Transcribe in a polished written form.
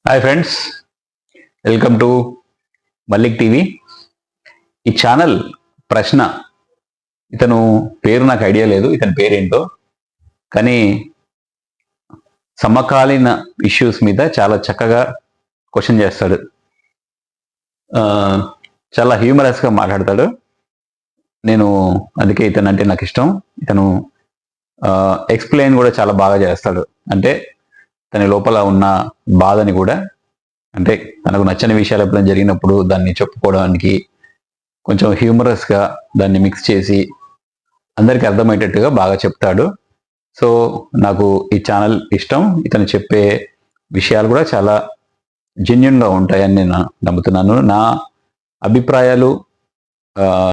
Hi friends, welcome to Mallik TV. ఈ channel ప్రశ్న, ఇతను పేరు నాకు ఐడియా లేదు, ఇతని పేరేంటో, కానీ సమకాలీన ఇష్యూస్ మీద చాలా చక్కగా క్వశ్చన్ చేస్తాడు. చాలా హ్యూమరస్గా మాట్లాడతాడు. నేను అందుకే ఇతను అంటే నాకు ఇష్టం. ఇతను ఎక్స్ప్లెయిన్ కూడా చాలా బాగా చేస్తాడు. అంటే తన లోపల ఉన్న బాధని కూడా, అంటే తనకు నచ్చని విషయాలు ఎప్పుడైనా జరిగినప్పుడు దాన్ని చెప్పుకోవడానికి కొంచెం హ్యూమరస్గా దాన్ని మిక్స్ చేసి అందరికీ అర్థమయ్యేటట్టుగా బాగా చెప్తాడు. సో నాకు ఈ ఛానల్ ఇష్టం. ఇతను చెప్పే విషయాలు కూడా చాలా జెన్యున్గా ఉంటాయని నేను నమ్ముతున్నాను. నా అభిప్రాయాలు